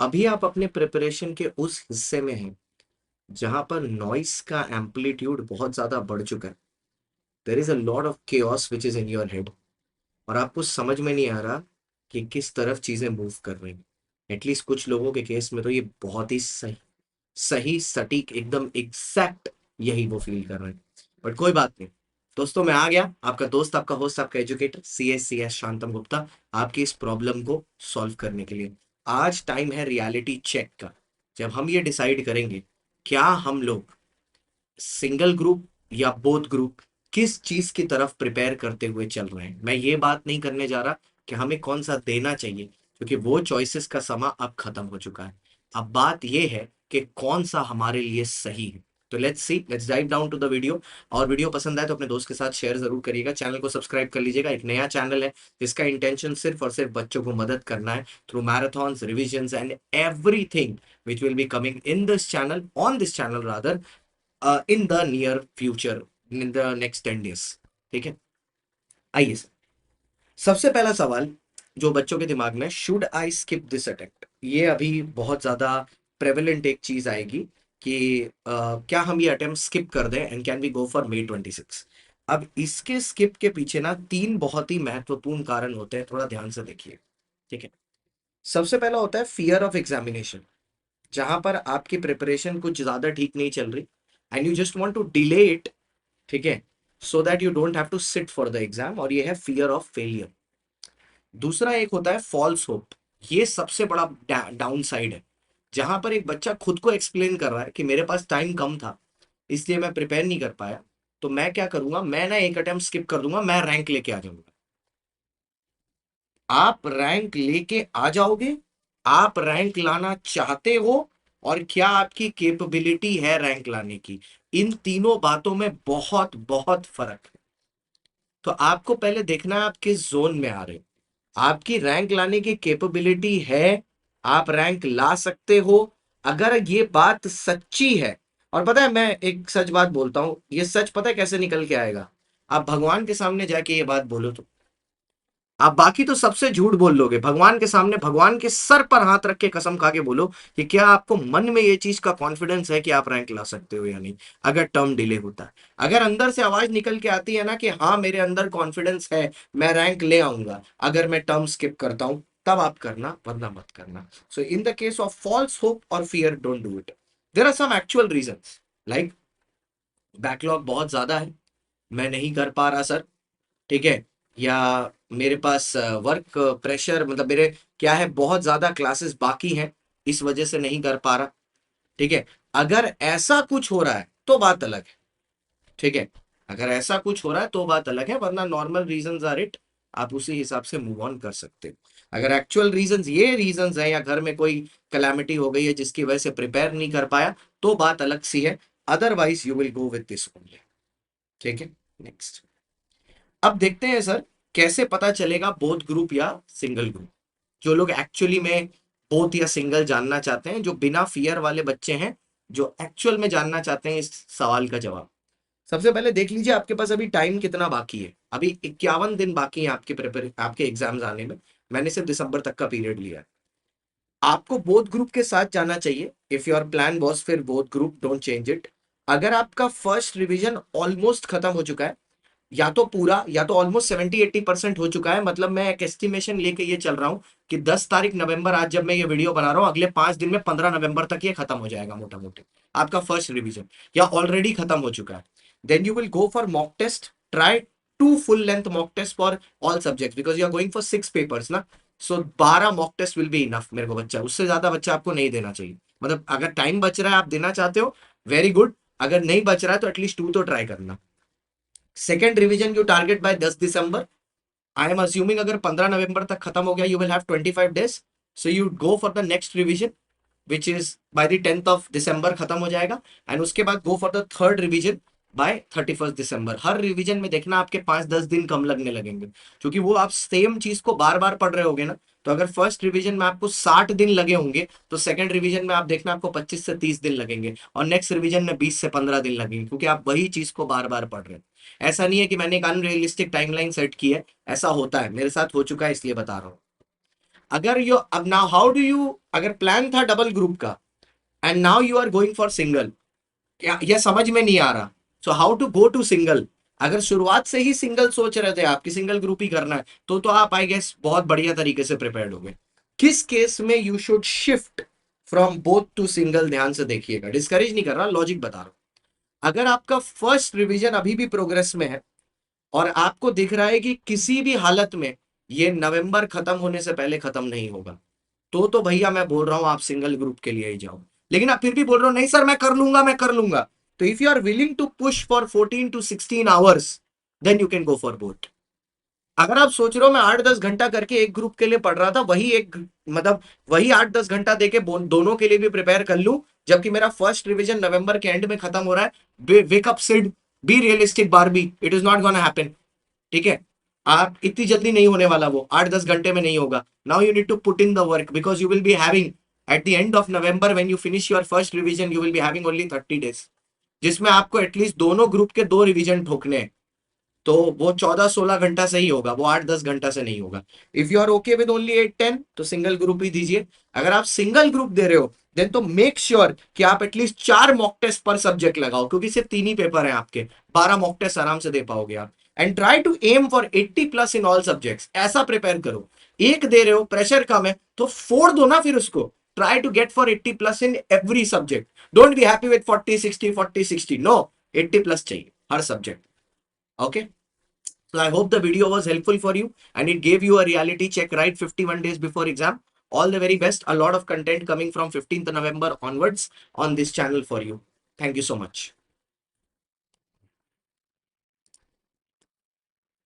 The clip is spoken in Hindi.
अभी आप अपने प्रिपरेशन के उस हिस्से में हैं जहां पर नॉइस का एम्पलीट्यूड बहुत ज्यादा बढ़ चुका है। There is a lot of chaos which is in your head, और आपको समझ में नहीं आ रहा कि किस तरफ चीजें मूव कर रही हैं। एटलीस्ट कुछ लोगों के केस में तो ये बहुत ही सही सही सटीक एकदम एग्जैक्ट यही वो फील कर रहे हैं। बट कोई बात नहीं दोस्तों, मैं आ गया, आपका दोस्त, आपका होस्ट, आपका एजुकेटर सी एस शांतम गुप्ता, आपकी इस प्रॉब्लम को सॉल्व करने के लिए। आज टाइम है रियलिटी चेक का, जब हम ये डिसाइड करेंगे क्या हम लोग सिंगल ग्रुप या बोथ ग्रुप किस चीज की तरफ प्रिपेयर करते हुए चल रहे हैं। मैं ये बात नहीं करने जा रहा कि हमें कौन सा देना चाहिए, क्योंकि वो चॉइसेस का समय अब खत्म हो चुका है। अब बात ये है कि कौन सा हमारे लिए सही है। तो let's see, let's dive down to the video. और वीडियो पसंद आए तो अपने दोस्त के साथ शेयर जरूर करिएगा, चैनल को सब्सक्राइब कर लीजिएगा। एक नया चैनल है जिसका इंटेंशन सिर्फ और सिर्फ बच्चों को मदद करना है through marathons, revisions and everything which will be coming in this channel, on this channel rather, in the near future, in the next 10 days। ठीक है, आइए सर, सबसे पहला सवाल जो बच्चों के दिमाग में, should I skip this attempt, ये अभी बहुत ज्यादा प्रेवलेंट एक चीज आएगी कि क्या हम ये अटेम्प्ट स्किप कर दें and can we go for May 26। अब इसके स्किप के पीछे ना तीन बहुत ही महत्वपूर्ण कारण होते हैं, थोड़ा ध्यान से देखिए। ठीक है, सबसे पहला होता है फियर ऑफ एग्जामिनेशन, जहां पर आपकी प्रिपरेशन कुछ ज्यादा ठीक नहीं चल रही and you just want to delay it. ठीक है, so that you don't have to sit for the exam, और ये है फियर ऑफ फेलियर। दूसरा एक होता है फॉल्स होप, ये सबसे बड़ा डाउन साइड है, जहां पर एक बच्चा खुद को एक्सप्लेन कर रहा है कि मेरे पास टाइम कम था इसलिए मैं प्रिपेयर नहीं कर पाया, तो मैं क्या करूंगा, मैं ना एक अटेम्प्ट स्किप कर दूंगा, मैं रैंक लेके आ जाऊंगा। आप रैंक लेके आ जाओगे, आप रैंक लाना चाहते हो, और क्या आपकी कैपेबिलिटी है रैंक लाने की, इन तीनों बातों में बहुत बहुत फर्क है। तो आपको पहले देखना है आप किस जोन में आ रहे हो। आपकी रैंक लाने की कैपेबिलिटी है, आप रैंक ला सकते हो, अगर ये बात सच्ची है। और पता है, मैं एक सच बात बोलता हूं, ये सच पता है कैसे निकल के आएगा, आप भगवान के सामने जाके ये बात बोलो तो। आप बाकी तो सबसे झूठ बोल लोगे, भगवान के सामने भगवान के सर पर हाथ रख के कसम खा के बोलो कि क्या आपको मन में ये चीज का कॉन्फिडेंस है कि आप रैंक ला सकते हो या नहीं, अगर टर्म डिले होता है। अगर अंदर से आवाज निकल के आती है ना कि हाँ मेरे अंदर कॉन्फिडेंस है, मैं रैंक ले आऊंगा अगर मैं टर्म स्किप करता हूं, तब आप करना, वरना मत करना। So in the case of false hope और fear, don't do it. There are some actual reasons, like backlog बहुत ज्यादा है, मैं नहीं कर पा रहा सर। ठीक है, या मेरे पास वर्क प्रेशर, मतलब मेरे क्या है, बहुत ज्यादा क्लासेस बाकी हैं, इस वजह से नहीं कर पा रहा। ठीक है, अगर ऐसा कुछ हो रहा है तो बात अलग है। ठीक है, अगर ऐसा कुछ हो रहा है तो बात अलग है, वरना नॉर्मल रीजंस आर इट, आप उसी हिसाब से मूव ऑन कर सकते हो। अगर एक्चुअल रीजंस ये रीजंस है, या घर में कोई कैलामिटी हो गई है जिसकी वजह से प्रिपेयर नहीं कर पाया, तो बात अलग सी है। Otherwise you will go with this only. ठीक है, नेक्स्ट। अब देखते हैं सर, कैसे पता चलेगा बोथ ग्रुप या सिंगल ग्रुप। जो लोग एक्चुअली में बोथ या सिंगल जानना चाहते हैं, जो बिना फियर वाले बच्चे हैं, जो एक्चुअल में जानना चाहते हैं इस सवाल का जवाब, सबसे पहले देख लीजिए आपके पास अभी टाइम कितना बाकी है। अभी 51 दिन बाकी है आपके एग्जाम्स आने में। मैंने सिर्फ दिसंबर तक का पीरियड लिया है। आपको बोथ ग्रुप के साथ जाना चाहिए, इफ योर प्लान वॉज फिर both group, don't change it. अगर आपका फर्स्ट रिवीजन ऑलमोस्ट खत्म हो चुका है, या तो पूरा या तो ऑलमोस्ट 70-80% हो चुका है, मतलब मैं एक एस्टिमेशन लेके ये चल रहा हूं कि 10 तारीख नवंबर, आज जब मैं ये वीडियो बना रहा हूं, अगले 5 दिन में 15 नवंबर तक ये खत्म हो जाएगा मोटा मोटी आपका फर्स्ट रिवीजन, या ऑलरेडी खत्म हो चुका है। Then you will go for mock test, try 2 full length mock test for all subjects, because you are going for 6 papers ना। So 12 mock test will be enough मेरे को बच्चा, उससे ज्यादा बच्चा आपको नहीं देना चाहिए। मतलब अगर टाइम बच रहा है आप देना चाहते हो, वेरी गुड, अगर नहीं बच रहा है तो एटलीस्ट 2 तो ट्राई करना। Second revision you target by 10 December. I am assuming अगर 15 नवंबर तक खत्म हो गया, you will have 25 days, so you go for the next revision which is by the 10th of December खत्म हो जाएगा। एंड उसके बाद go for the third revision by 31 December. हर रिवीजन में देखना आपके 5-10 दिन कम लगने लगेंगे, क्योंकि वो आप सेम चीज को बार बार पढ़ रहे होगे ना। तो अगर फर्स्ट रिवीजन में आपको 60 दिन लगे होंगे, तो सेकंड रिवीजन में आप देखना आपको 25 से 30 दिन लगेंगे, और नेक्स्ट रिवीजन में 20 से 15 दिन लगेंगे, क्योंकि आप वही चीज को बार बार पढ़ रहे हैं। ऐसा नहीं है कि मैंने एक अनरियलिस्टिक टाइमलाइन सेट की है, ऐसा होता है, मेरे साथ हो चुका है, इसलिए बता रहा हूँ। अगर यो अब नाउ हाउ डू यू अगर प्लान था डबल ग्रुप का and now you are going for single, क्या यह समझ में नहीं आ रहा, so how to go to single. अगर शुरुआत से ही सिंगल सोच रहे थे आपकी सिंगल ग्रुप ही करना है, तो आप आई गेस बहुत बढ़िया तरीके से प्रिपेयर्ड हो गए। किस केस में you should shift from both to single, ध्यान से देखिएगा, डिस्करेज नहीं कर रहा, लॉजिक बता रहा हूं। अगर आपका फर्स्ट रिवीजन अभी भी प्रोग्रेस में है और आपको दिख रहा है कि किसी भी हालत में ये नवंबर खत्म होने से पहले खत्म नहीं होगा, तो भैया मैं बोल रहा हूं आप सिंगल ग्रुप के लिए ही जाओ। लेकिन आप फिर भी बोल रहे हो नहीं सर मैं कर लूंगा, मैं कर लूंगा, तो if you are willing to push for 14 to 16 hours, then you can go for both. अगर आप सोच रहे हो मैं 8-10 घंटा करके एक ग्रुप के लिए पढ़ रहा था, वही एक मतलब वही 8-10 घंटा देके दोनों के लिए भी प्रिपेयर कर लूं, जबकि मेरा फर्स्ट रिवीजन नवंबर के एंड में खत्म हो रहा है, wake up Sid, be realistic Barbie, it is not gonna happen. ठीक है, आप इतनी जल्दी नहीं होने वाला, वो 8-10 घंटे में नहीं होगा। Now you need to put in the work because you will be having at the end of November when you finish your first revision, you will be having only 30 days, जिसमें आपको एटलीस्ट दोनों ग्रुप के 2 रिवीजन ठोकने हैं। तो वो 14-16 घंटा से ही होगा, वो 8-10 घंटा से नहीं होगा। If you are okay with only 8-10 तो सिंगल ग्रुप ही दीजिए। अगर आप सिंगल ग्रुप दे रहे हो देन तो मेक श्योर कि आप एटलीस्ट 4 मॉक टेस्ट पर सब्जेक्ट लगाओ, क्योंकि सिर्फ 3 ही पेपर हैं आपके, 12 मॉक टेस्ट आराम से दे पाओगे आप। And try to aim for 80+ in all subjects, ऐसा प्रिपेयर करो। एक दे रहे हो, प्रेशर कम है तो फोड़ दो ना फिर उसको। Try to get for 80+ in every subject, don't be happy with 40-60 40-60, no, 80+ चाहिए हर subject. Okay, so I hope the video was helpful for you and it gave you a reality check right 51 days before exam. All the very best. A lot of content coming from 15th November onwards on this channel for you. Thank you so much.